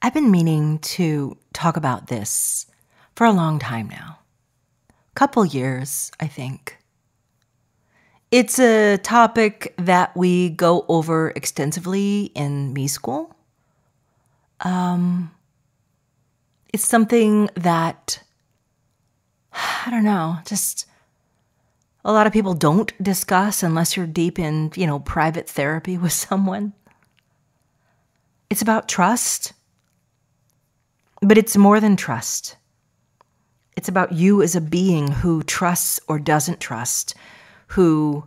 I've been meaning to talk about this for a long time now. Couple years, I think. It's a topic that we go over extensively in me school. It's something that, I don't know, just a lot of people don't discuss unless you're deep in, private therapy with someone. It's about trust, but it's more than trust. It's about you as a being who trusts or doesn't trust, who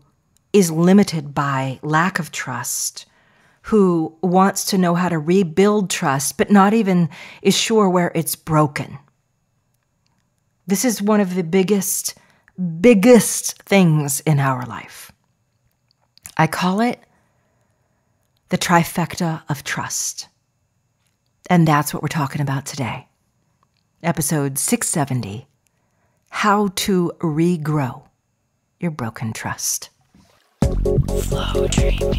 is limited by lack of trust, who wants to know how to rebuild trust, but not even is sure where it's broken. This is one of the biggest things in our life. I call it the trifecta of trust. And that's what we're talking about today. Episode 670, How to Regrow Your Broken Trust. Flow dreaming.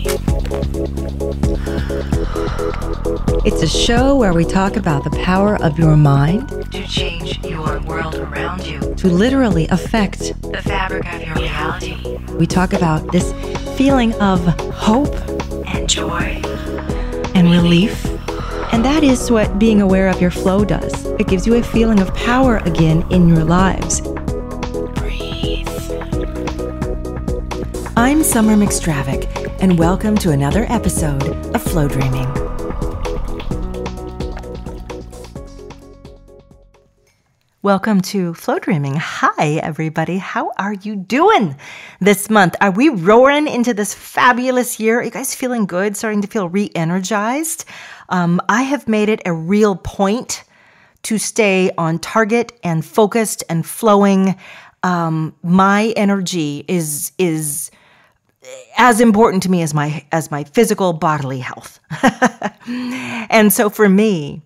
It's a show where we talk about the power of your mind To change your world around you. to literally affect. The fabric of your reality. We talk about this feeling of hope And joy. and relief. And that is what being aware of your flow does. It gives you a feeling of power again in your lives. Breathe. I'm Summer McStravick, and welcome to another episode of Flow Dreaming. Welcome to Flow Dreaming. Hi, everybody. How are you doing this month? Are we roaring into this fabulous year? Are you guys feeling good? Starting to feel re-energized? I have made it a real point to stay on target and focused and flowing. My energy is as important to me as my physical bodily health. And so for me,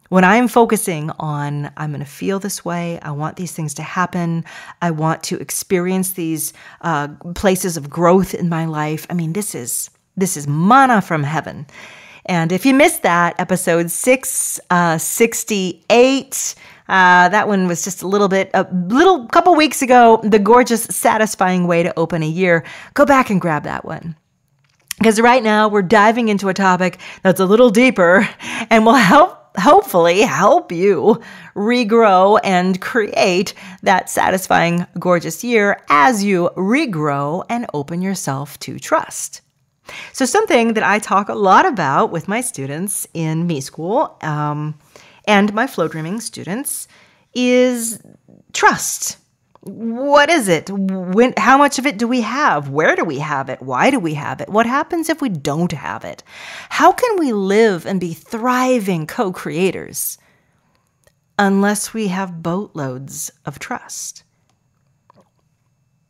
when I'm focusing on, I'm going to feel this way, I want these things to happen, I want to experience these places of growth in my life. I mean, this is manna from heaven. And if you missed that, episode 668, that one was just a couple weeks ago, the gorgeous, satisfying way to open a year. Go back and grab that one. Because right now we're diving into a topic that's a little deeper and will hopefully help you regrow and create that satisfying, gorgeous year as you regrow and open yourself to trust. So something that I talk a lot about with my students in me school and my flow dreaming students is trust. What is it? How much of it do we have? Where do we have it? Why do we have it? What happens if we don't have it? How can we live and be thriving co-creators unless we have boatloads of trust?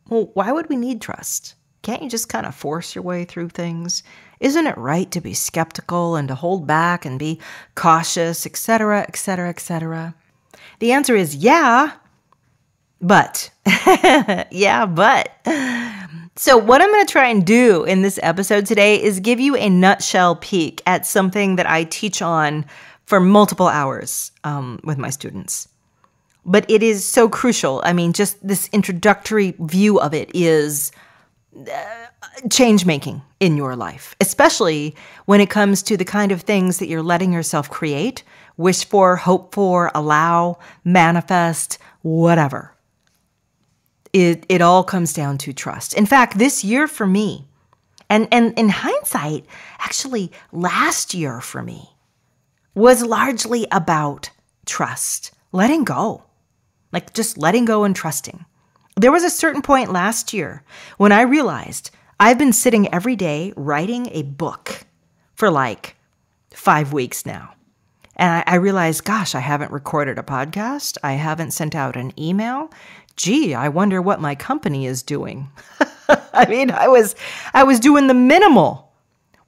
Well, why would we need trust? Can't you just kind of force your way through things? Isn't it right to be skeptical and to hold back and be cautious, etc., etc., etc.? The answer is yeah, but. Yeah, but. So what I'm going to try and do in this episode today is give you a nutshell peek at something that I teach on for multiple hours with my students. But it is so crucial. I mean, just this introductory view of it is change making in your life, especially when it comes to the kind of things that you're letting yourself create, wish for, hope for, allow, manifest, whatever. It all comes down to trust. In fact, this year for me, and in hindsight, actually last year for me, was largely about trust, letting go, like just letting go and trusting. There was a certain point last year when I realized I've been sitting every day writing a book for like 5 weeks now. And I realized, gosh, I haven't recorded a podcast. I haven't sent out an email. Gee, I wonder what my company is doing. I mean, I was doing the minimal,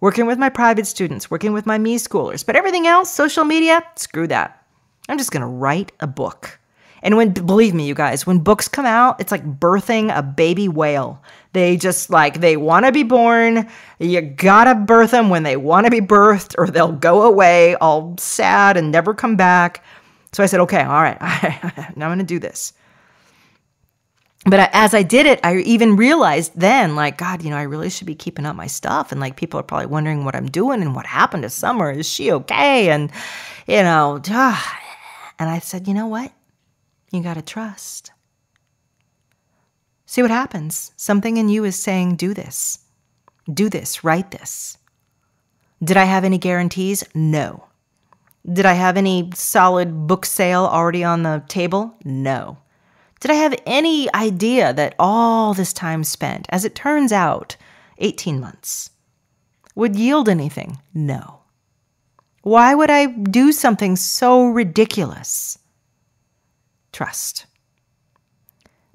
working with my private students, working with my me schoolers. But everything else, social media, screw that. I'm just going to write a book. And believe me, you guys, when books come out, it's like birthing a baby whale. They just they want to be born. You gotta birth them when they want to be birthed, or they'll go away all sad and never come back. So I said, okay, all right, now I'm going to do this. But as I did it, I even realized then, God, I really should be keeping up my stuff. And people are probably wondering what I'm doing and what happened to Summer. Is she okay? And, and I said, you know what? You got to trust. See what happens. Something in you is saying, do this, write this. Did I have any guarantees? No. Did I have any solid book sale already on the table? No. Did I have any idea that all this time spent, as it turns out, 18 months, would yield anything? No. Why would I do something so ridiculous? Trust.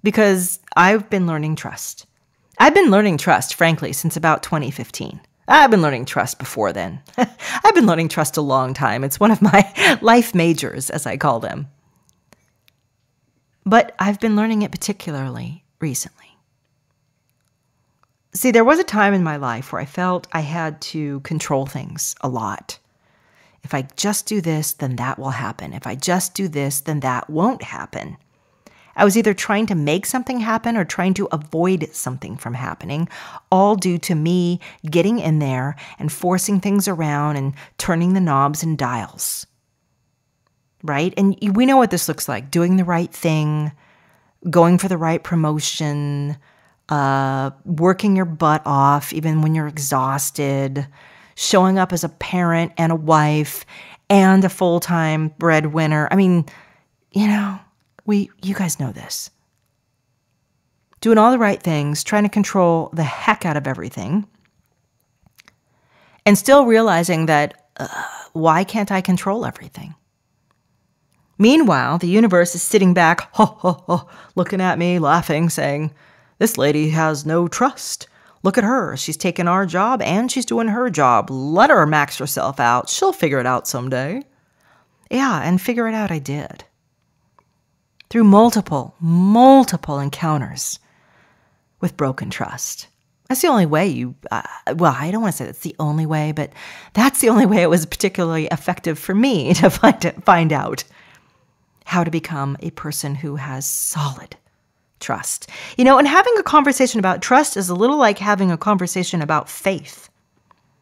Because I've been learning trust. I've been learning trust, frankly, since about 2015. I've been learning trust before then. I've been learning trust a long time. It's one of my life majors, as I call them. But I've been learning it particularly recently. See, there was a time in my life where I felt I had to control things a lot. If I just do this, then that will happen. If I just do this, then that won't happen. I was either trying to make something happen or trying to avoid something from happening, all due to me getting in there and forcing things around and turning the knobs and dials. Right? And we know what this looks like. Doing the right thing, going for the right promotion, working your butt off even when you're exhausted, showing up as a parent and a wife and a full-time breadwinner. I mean, you guys know this. Doing all the right things, trying to control the heck out of everything, and still realizing that, why can't I control everything? Meanwhile, the universe is sitting back, looking at me, laughing, saying, this lady has no trust. Look at her. She's taken our job and she's doing her job. Let her max herself out. She'll figure it out someday. Yeah, and figure it out I did. Through multiple encounters with broken trust. That's the only way I don't want to say that's the only way, but that's the only way it was particularly effective for me to find out how to become a person who has solid trust. And having a conversation about trust is a little like having a conversation about faith.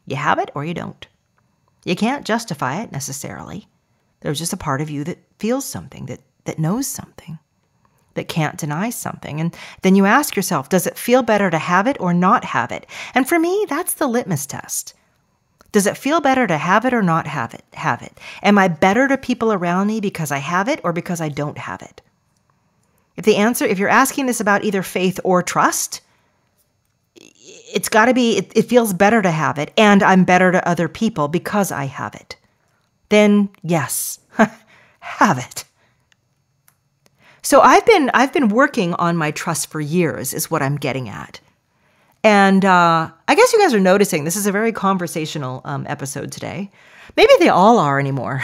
You have it or you don't. You can't justify it necessarily. There's just a part of you that feels something, that knows something, that can't deny something. And then you ask yourself, does it feel better to have it or not have it? And for me, that's the litmus test. Does it feel better to have it or not have it? Have it. Am I better to people around me because I have it or because I don't have it? If you're asking this about either faith or trust, it's got to be, it feels better to have it and I'm better to other people because I have it. Then yes, have it. So I've been working on my trust for years is what I'm getting at. And I guess you guys are noticing this is a very conversational episode today. Maybe they all are anymore.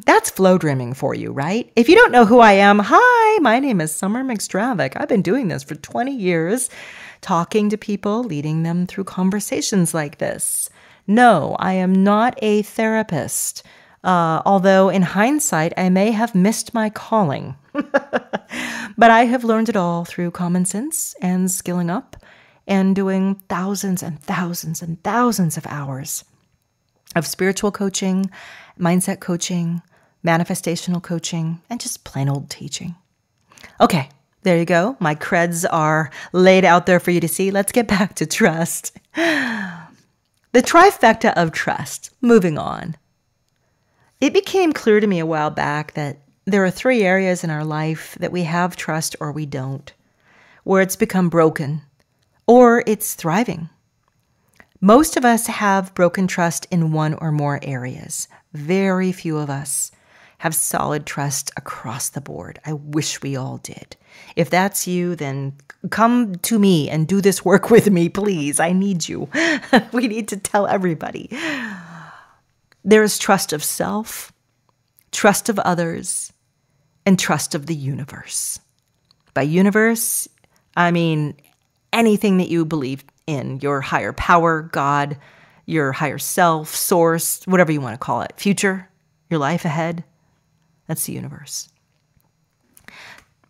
That's flow dreaming for you, right? If you don't know who I am, hi, my name is Summer McStravick. I've been doing this for 20 years, talking to people, leading them through conversations like this. No, I am not a therapist. Although in hindsight, I may have missed my calling. But I have learned it all through common sense and skilling up and doing thousands and thousands and thousands of hours of spiritual coaching, mindset coaching, manifestational coaching, and just plain old teaching. Okay, there you go. My creds are laid out there for you to see. Let's get back to trust. The trifecta of trust. Moving on. It became clear to me a while back that there are 3 areas in our life that we have trust or we don't, where it's become broken or it's thriving. Most of us have broken trust in one or more areas. Very few of us have solid trust across the board. I wish we all did. If that's you, then come to me and do this work with me, please. I need you. We need to tell everybody. There is trust of self, trust of others, and trust of the universe. By universe, I mean anything that you believe in, your higher power, God, your higher self, source, whatever you want to call it, future, your life ahead. That's the universe.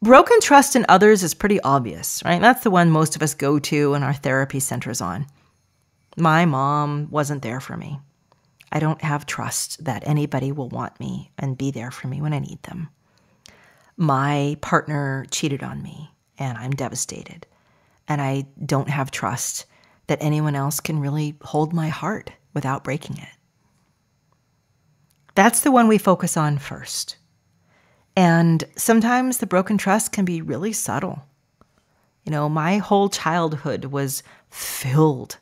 Broken trust in others is pretty obvious, right? That's the one most of us go to and our therapy centers on. My mom wasn't there for me. I don't have trust that anybody will want me and be there for me when I need them. My partner cheated on me, and I'm devastated. And I don't have trust that anyone else can really hold my heart without breaking it. That's the one we focus on first. And sometimes the broken trust can be really subtle. You know, my whole childhood was filled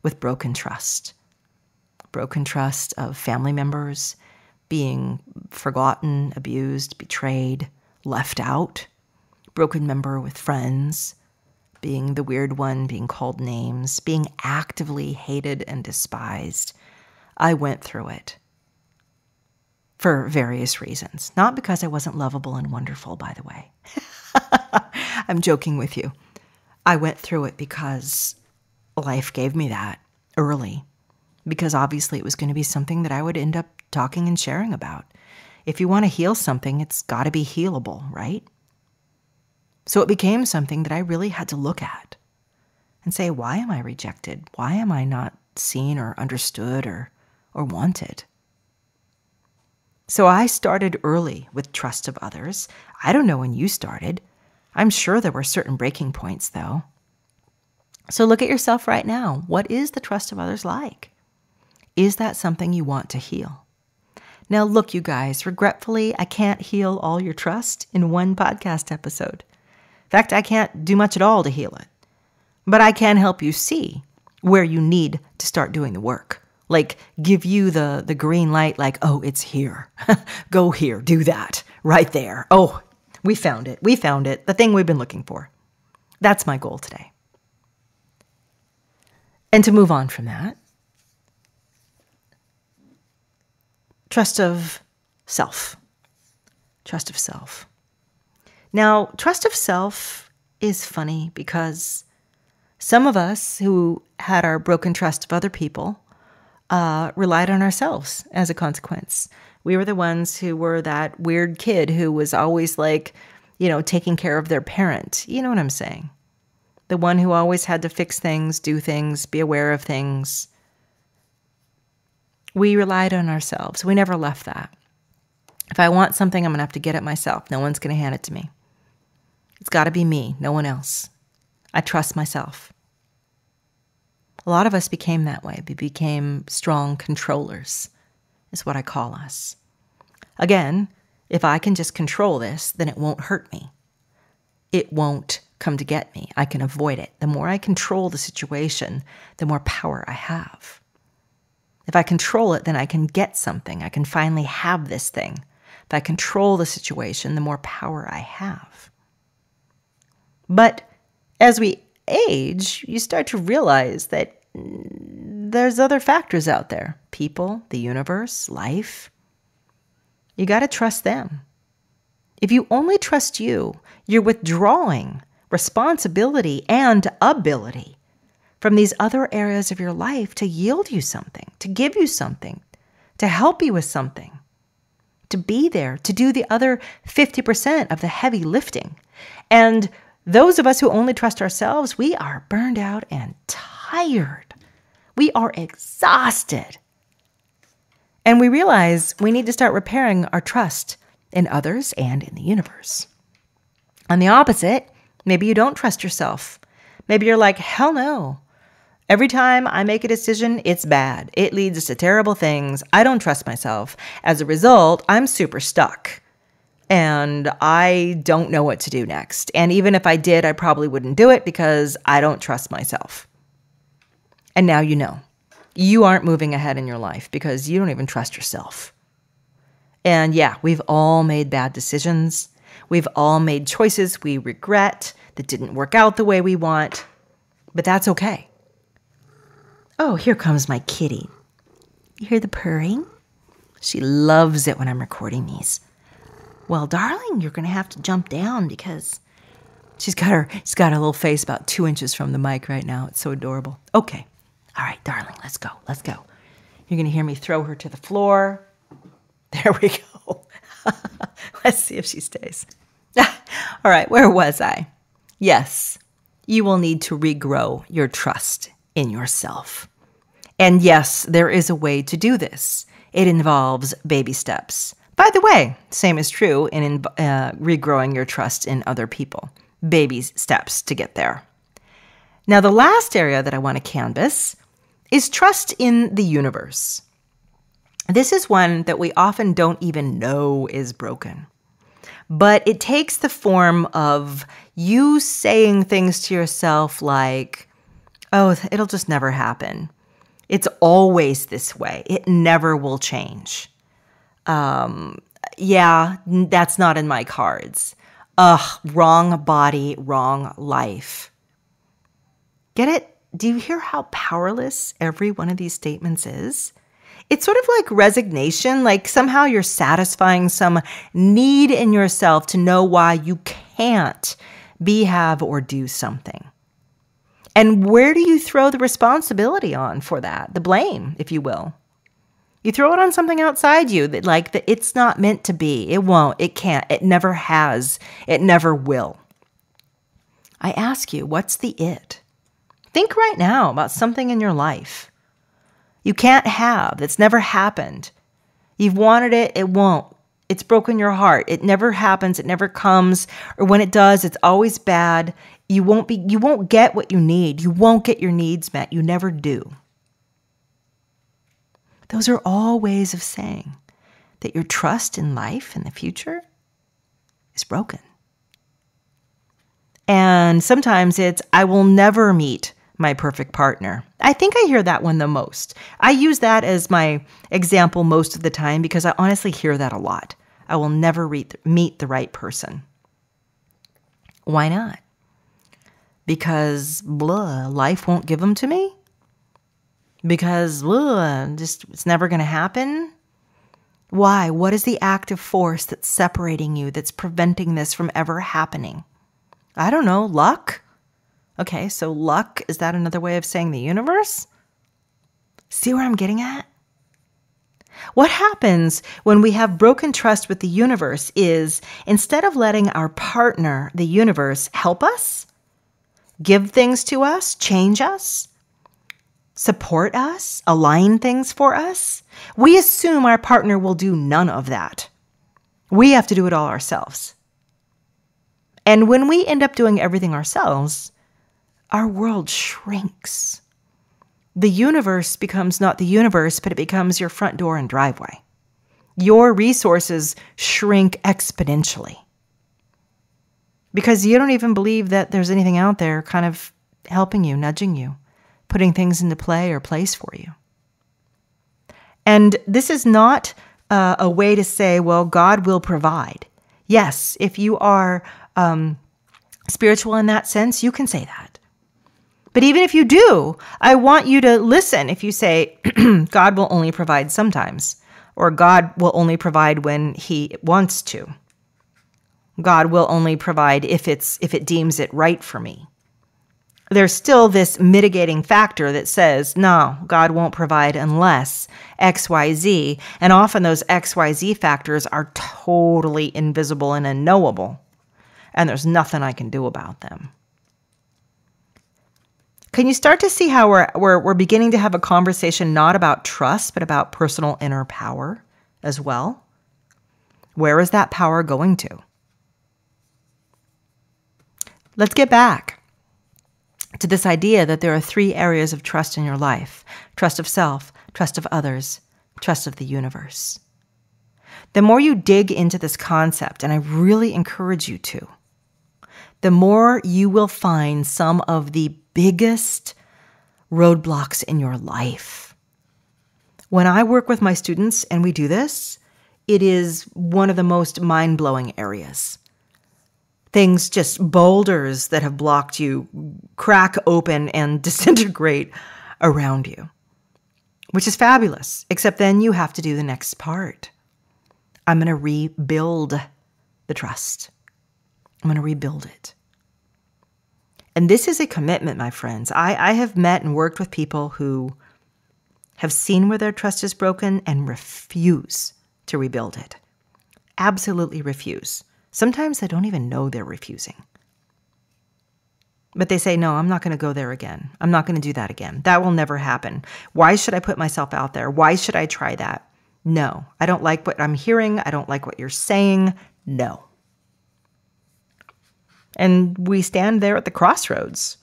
with broken trust. Broken trust of family members being forgotten, abused, betrayed, left out. Broken member with friends, being the weird one, being called names, being actively hated and despised. I went through it for various reasons. Not because I wasn't lovable and wonderful, by the way. I'm joking with you. I went through it because life gave me that early. Because obviously it was going to be something that I would end up talking and sharing about. If you want to heal something, it's got to be healable, right? So it became something that I really had to look at and say, why am I rejected? Why am I not seen or understood or wanted? So I started early with trust of others. I don't know when you started. I'm sure there were certain breaking points, though. So look at yourself right now. What is the trust of others like? Is that something you want to heal? Now, look, you guys, regretfully, I can't heal all your trust in one podcast episode. In fact, I can't do much at all to heal it. But I can help you see where you need to start doing the work. Like, give you the green light, like, oh, it's here. Go here, do that, right there. Oh, we found it. We found it, the thing we've been looking for. That's my goal today. And to move on from that, trust of self. Trust of self. Now, trust of self is funny because some of us who had our broken trust of other people relied on ourselves as a consequence. We were the ones who were that weird kid who was always like, taking care of their parent. You know what I'm saying? The one who always had to fix things, do things, be aware of things. We relied on ourselves. We never left that. If I want something, I'm going to have to get it myself. No one's going to hand it to me. It's got to be me, no one else. I trust myself. A lot of us became that way. We became strong controllers, is what I call us. Again, if I can just control this, then it won't hurt me. It won't come to get me. I can avoid it. The more I control the situation, the more power I have. If I control it, then I can get something. I can finally have this thing. If I control the situation, the more power I have. But as we age, you start to realize that there's other factors out there. People, the universe, life. You got to trust them. If you only trust you, you're withdrawing responsibility and ability from these other areas of your life to yield you something, to give you something, to help you with something, to be there, to do the other 50% of the heavy lifting. And those of us who only trust ourselves, we are burned out and tired. We are exhausted. And we realize we need to start repairing our trust in others and in the universe. On the opposite, maybe you don't trust yourself. Maybe you're like, hell no. Every time I make a decision, it's bad. It leads to terrible things. I don't trust myself. As a result, I'm super stuck. And I don't know what to do next. And even if I did, I probably wouldn't do it because I don't trust myself. And now you know. You aren't moving ahead in your life because you don't even trust yourself. And yeah, we've all made bad decisions. We've all made choices we regret that didn't work out the way we want. But that's okay. Oh, here comes my kitty. You hear the purring? She loves it when I'm recording these. Well, darling, you're going to have to jump down because she's got her little face about 2 inches from the mic right now. It's so adorable. Okay. All right, darling, let's go. Let's go. You're going to hear me throw her to the floor. There we go. Let's see if she stays. All right, where was I? Yes, you will need to regrow your trust in yourself. And yes, there is a way to do this. It involves baby steps. By the way, same is true in regrowing your trust in other people. Baby steps to get there. Now, the last area that I want to canvas is trust in the universe. This is one that we often don't even know is broken. But it takes the form of you saying things to yourself like, oh, it'll just never happen. It's always this way. It never will change. Yeah, that's not in my cards. Wrong body, wrong life. Get it? Do you hear how powerless every one of these statements is? It's sort of like resignation, like somehow you're satisfying some need in yourself to know why you can't be, have, or do something. And where do you throw the responsibility on for that? The blame, if you will. You throw it on something outside you that it's not meant to be. It won't, it can't, it never has, it never will. I ask you, what's the it? Think right now about something in your life you can't have, that's never happened. You've wanted it, it won't. It's broken your heart. It never happens, it never comes, or when it does, it's always bad. You won't get what you need. You won't get your needs met. You never do. Those are all ways of saying that your trust in life and the future is broken. And sometimes it's, I will never meet my perfect partner. I think I hear that one the most. I use that as my example most of the time because I honestly hear that a lot. I will never meet the right person. Why not? Because life won't give them to me? Because it's never going to happen? Why? What is the active force that's separating you, that's preventing this from ever happening? I don't know, luck? Okay, so luck, is that another way of saying the universe? See where I'm getting at? What happens when we have broken trust with the universe is instead of letting our partner, the universe, help us, give things to us, change us, support us, align things for us, we assume our partner will do none of that. We have to do it all ourselves. And when we end up doing everything ourselves, our world shrinks. The universe becomes not the universe, but it becomes your front door and driveway. Your resources shrink exponentially because you don't even believe that there's anything out there kind of helping you, nudging you, putting things into play or place for you. And this is not a way to say, well, God will provide. Yes, if you are spiritual in that sense, you can say that. But even if you do, I want you to listen if you say, God will only provide sometimes, or God will only provide when he wants to. God will only provide if it deems it right for me. There's still this mitigating factor that says, no, God won't provide unless X, Y, Z. And often those X, Y, Z factors are totally invisible and unknowable. And there's nothing I can do about them. Can you start to see how we're beginning to have a conversation not about trust, but about personal inner power as well? Where is that power going to? Let's get back to this idea that there are 3 areas of trust in your life: trust of self, trust of others, trust of the universe. The more you dig into this concept, and I really encourage you to, the more you will find some of the biggest roadblocks in your life. When I work with my students and we do this, it is one of the most mind-blowing areas. Things, just boulders that have blocked you, crack open and disintegrate around you, which is fabulous, except then you have to do the next part. I'm going to rebuild the trust. I'm going to rebuild it. And this is a commitment, my friends. I have met and worked with people who have seen where their trust is broken and refuse to rebuild it. Absolutely refuse. Sometimes they don't even know they're refusing. But they say, no, I'm not going to go there again. I'm not going to do that again. That will never happen. Why should I put myself out there? Why should I try that? No, I don't like what I'm hearing. I don't like what you're saying. No. And we stand there at the crossroads.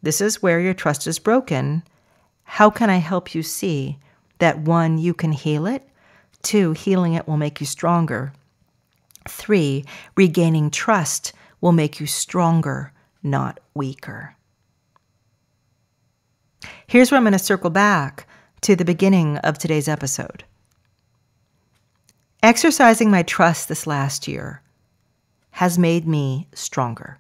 This is where your trust is broken. How can I help you see that 1, you can heal it? 2, healing it will make you stronger. 3, regaining trust will make you stronger, not weaker. Here's where I'm going to circle back to the beginning of today's episode. Exercising my trust this last year has made me stronger.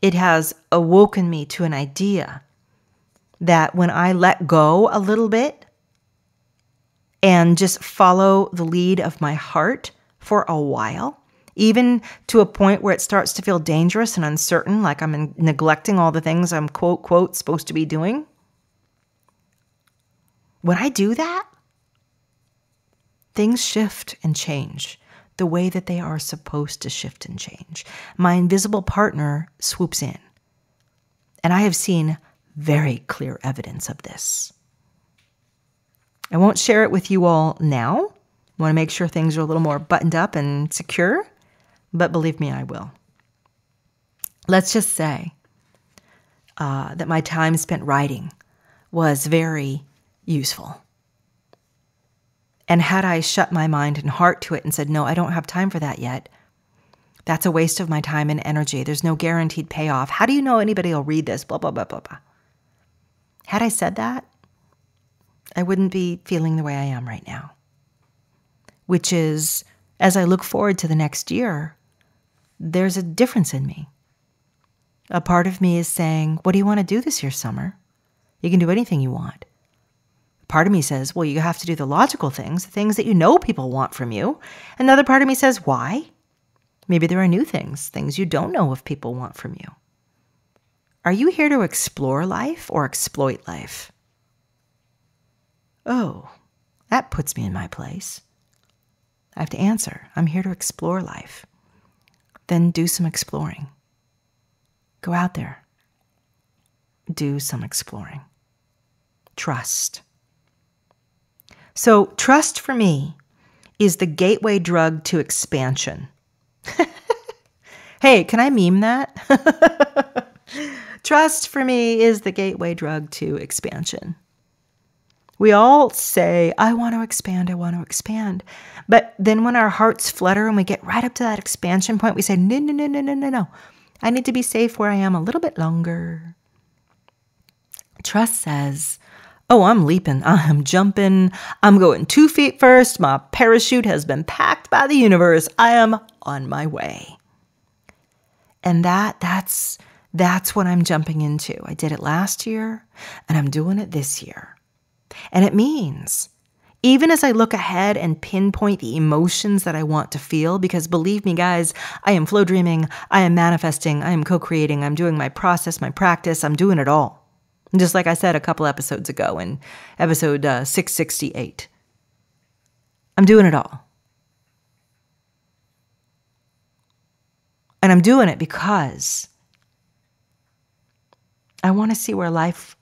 It has awoken me to an idea that when I let go a little bit and just follow the lead of my heart for a while, even to a point where it starts to feel dangerous and uncertain, like I'm neglecting all the things I'm quote, quote, supposed to be doing. When I do that, things shift and change the way that they are supposed to shift and change. My invisible partner swoops in. And I have seen very clear evidence of this. I won't share it with you all now. I want to make sure things are a little more buttoned up and secure, but believe me, I will. Let's just say that my time spent writing was very useful. And had I shut my mind and heart to it and said, no, I don't have time for that yet, that's a waste of my time and energy. There's no guaranteed payoff. How do you know anybody will read this? Blah, blah, blah, blah, blah. Had I said that, I wouldn't be feeling the way I am right now. Which is, as I look forward to the next year, there's a difference in me. A part of me is saying, what do you want to do this year, Summer? You can do anything you want. Part of me says, well, you have to do the logical things, the things that you know people want from you. Another part of me says, why? Maybe there are new things you don't know if people want from you. Are you here to explore life or exploit life? Oh, that puts me in my place. I have to answer. I'm here to explore life. Then do some exploring. Go out there. Do some exploring. Trust. So trust for me is the gateway drug to expansion. Hey, can I meme that? Trust for me is the gateway drug to expansion. We all say, I want to expand, I want to expand. But then when our hearts flutter and we get right up to that expansion point, we say, no, no, no, no, no, no, no. I need to be safe where I am a little bit longer. Trust says, oh, I'm leaping, I'm jumping, I'm going 2 feet first, my parachute has been packed by the universe, I am on my way. And that's what I'm jumping into. I did it last year, and I'm doing it this year. And it means, even as I look ahead and pinpoint the emotions that I want to feel, because believe me, guys, I am flow dreaming, I am manifesting, I am co-creating, I'm doing my process, my practice, I'm doing it all. Just like I said a couple episodes ago in episode 668. I'm doing it all. And I'm doing it because I want to see where life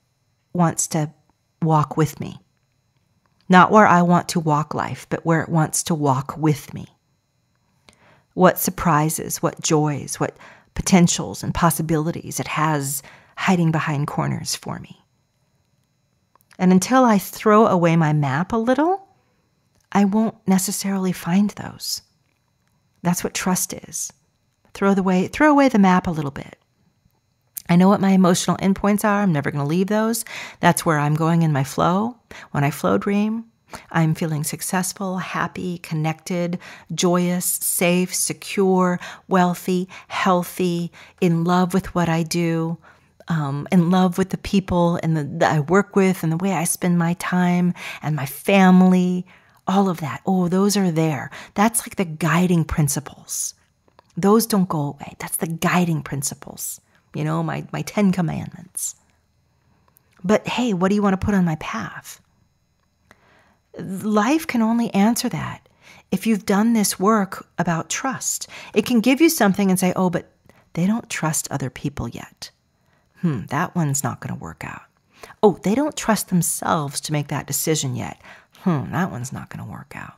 wants to walk with me. Not where I want to walk life, but where it wants to walk with me. What surprises, what joys, what potentials and possibilities it has hiding behind corners for me. And until I throw away my map a little, I won't necessarily find those. That's what trust is. Throw away the map a little bit. I know what my emotional endpoints are. I'm never going to leave those. That's where I'm going in my flow. When I flow dream, I'm feeling successful, happy, connected, joyous, safe, secure, wealthy, healthy, in love with what I do, in love with the people and that I work with and the way I spend my time and my family, all of that. Oh, those are there. That's like the guiding principles. Those don't go away. That's the guiding principles, my 10 commandments. But hey, what do you want to put on my path? Life can only answer that if you've done this work about trust. It can give you something and say, oh, but they don't trust other people yet. That one's not going to work out. Oh, they don't trust themselves to make that decision yet. That one's not going to work out.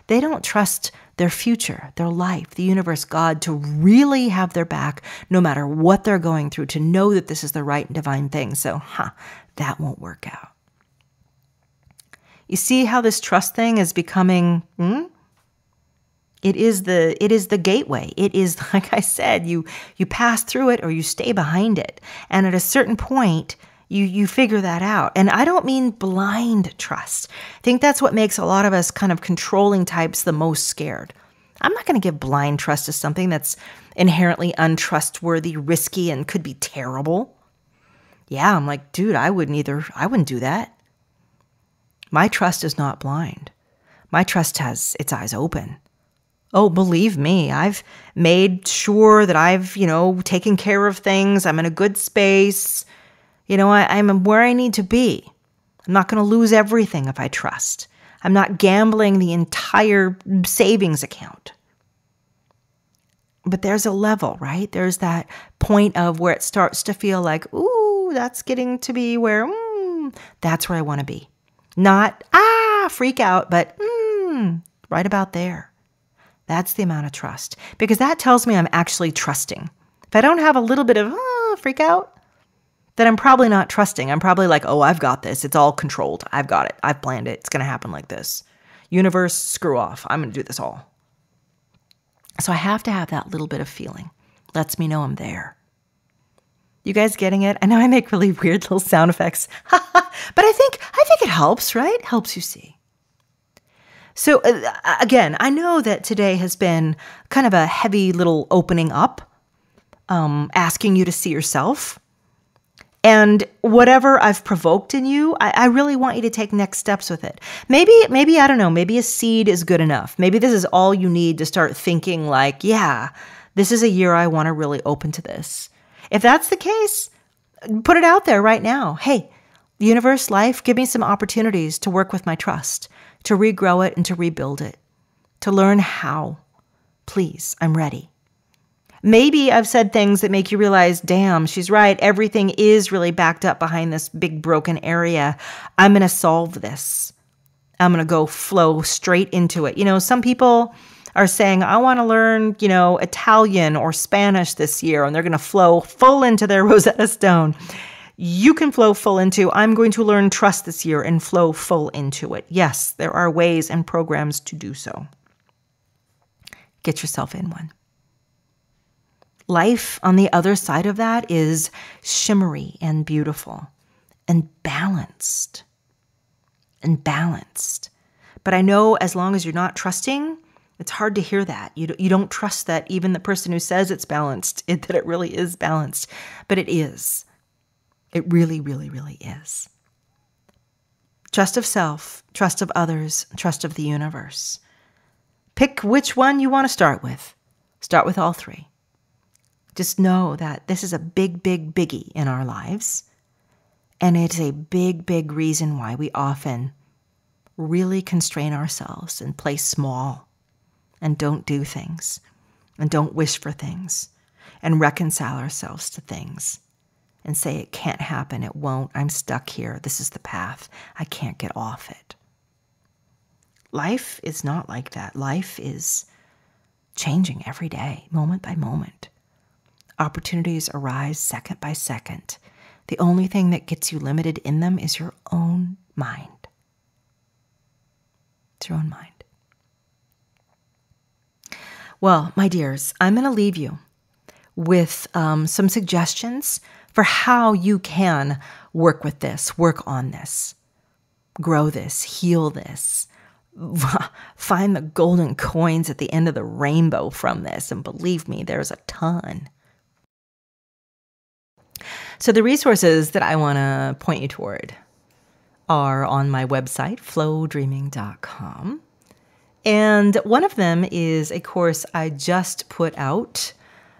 They don't trust their future, their life, the universe, God, to really have their back no matter what they're going through, to know that this is the right and divine thing. So, that won't work out. You see how this trust thing is becoming, It is the gateway. It is, like I said, you pass through it or you stay behind it. And at a certain point, you figure that out. And I don't mean blind trust. I think that's what makes a lot of us kind of controlling types the most scared. I'm not going to give blind trust to something that's inherently untrustworthy, risky, and could be terrible. Yeah, I'm like, dude, I wouldn't do that. My trust is not blind. My trust has its eyes open. Oh, believe me, I've made sure that I've, taken care of things. I'm in a good space. I'm where I need to be. I'm not going to lose everything if I trust. I'm not gambling the entire savings account. But there's a level, right? There's that point of where it starts to feel like, ooh, that's getting to be where, that's where I want to be. Not, freak out, but right about there. That's the amount of trust. Because that tells me I'm actually trusting. If I don't have a little bit of freak out, then I'm probably not trusting. I'm probably like, oh, I've got this. It's all controlled. I've got it. I've planned it. It's going to happen like this. Universe, screw off. I'm going to do this all. So I have to have that little bit of feeling. Lets me know I'm there. You guys getting it? I know I make really weird little sound effects. But I think it helps, right? Helps you see. So again, I know that today has been kind of a heavy little opening up, asking you to see yourself. And whatever I've provoked in you, I really want you to take next steps with it. Maybe, I don't know, maybe a seed is good enough. Maybe this is all you need to start thinking like, yeah, this is a year I want to really open to this. If that's the case, put it out there right now. Hey, universe, life, give me some opportunities to work with my trust, to regrow it and to rebuild it, to learn how. Please, I'm ready. Maybe I've said things that make you realize, damn, she's right. Everything is really backed up behind this big broken area. I'm going to solve this. I'm going to go flow straight into it. Some people are saying, I want to learn, Italian or Spanish this year, and they're going to flow full into their Rosetta Stone. You can flow full into, I'm going to learn trust this year and flow full into it. Yes, there are ways and programs to do so. Get yourself in one. Life on the other side of that is shimmery and beautiful and balanced. But I know as long as you're not trusting, it's hard to hear that. You don't trust that even the person who says it's balanced, that it really is balanced. But it is. It really, really, really is. Trust of self, trust of others, trust of the universe. Pick which one you want to start with. Start with all three. Just know that this is a big, big biggie in our lives. And it's a big, big reason why we often really constrain ourselves and play small and don't do things and don't wish for things and reconcile ourselves to things and say it can't happen, it won't, I'm stuck here, this is the path, I can't get off it. Life is not like that. Life is changing every day, moment by moment. Opportunities arise second by second. The only thing that gets you limited in them is your own mind. It's your own mind. Well, my dears, I'm going to leave you with some suggestions for how you can work with this, work on this, grow this, heal this, find the golden coins at the end of the rainbow from this. And believe me, there's a ton. So the resources that I want to point you toward are on my website, flowdreaming.com. And one of them is a course I just put out.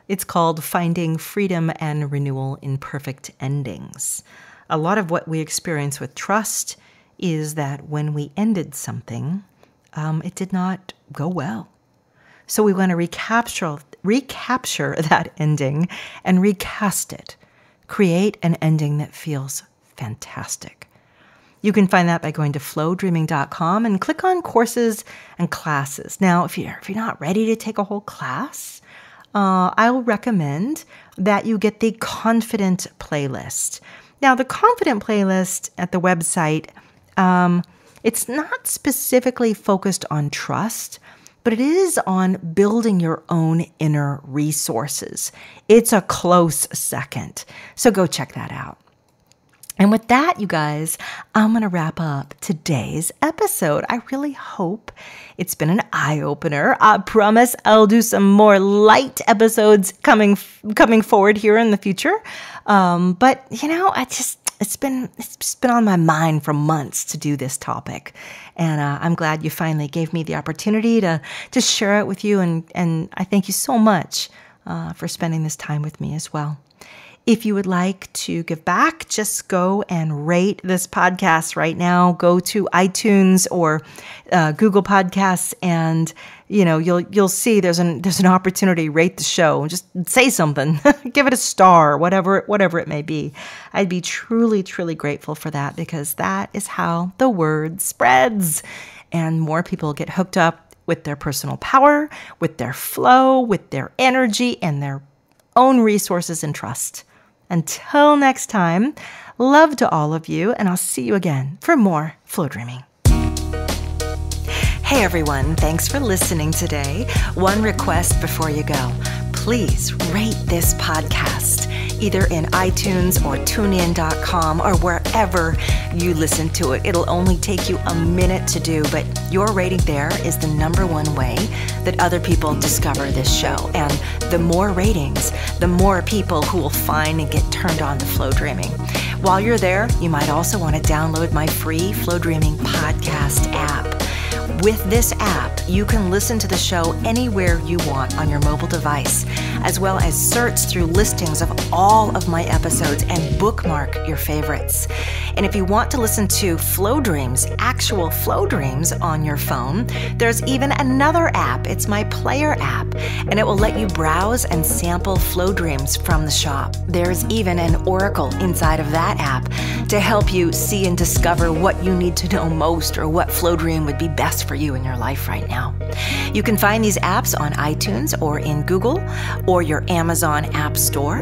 It's called Finding Freedom and Renewal in Perfect Endings. A lot of what we experience with trust is that when we ended something, it did not go well. So we want to recapture that ending and recast it. Create an ending that feels fantastic. You can find that by going to flowdreaming.com and click on courses and classes. Now, if you're not ready to take a whole class, I'll recommend that you get the Confident playlist. Now, the Confident playlist at the website, it's not specifically focused on trust, but it is on building your own inner resources. It's a close second. So go check that out. And with that, you guys, I'm going to wrap up today's episode. I really hope it's been an eye-opener. I promise I'll do some more light episodes coming forward here in the future. But it's been on my mind for months to do this topic, and I'm glad you finally gave me the opportunity to share it with you. And I thank you so much for spending this time with me as well. If you would like to give back, just go and rate this podcast right now. Go to iTunes or Google Podcasts, and you'll see there's an opportunity to rate the show. Just say something, give it a star, whatever it may be. I'd be truly, truly grateful for that, because that is how the word spreads, and more people get hooked up with their personal power, with their flow, with their energy, and their own resources and trust. Until next time, love to all of you, and I'll see you again for more Flow Dreaming. Hey everyone, thanks for listening today. One request before you go. Please rate this podcast, either in iTunes or tunein.com or wherever you listen to it. It'll only take you a minute to do, but your rating there is the #1 way that other people discover this show. And the more ratings, the more people who will find and get turned on to Flow Dreaming. While you're there, you might also want to download my free Flow Dreaming podcast app. With this app, you can listen to the show anywhere you want on your mobile device, as well as search through listings of all of my episodes and bookmark your favorites. And if you want to listen to Flow Dreams, actual Flow Dreams on your phone, there's even another app. It's my Player app, and it will let you browse and sample Flow Dreams from the shop. There's even an oracle inside of that app to help you see and discover what you need to know most, or what Flow Dream would be best for you in your life right now. You can find these apps on iTunes or in Google or your Amazon App Store.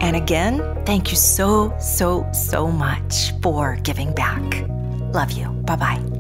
And again, thank you so, so, so much for giving back. Love you. Bye-bye.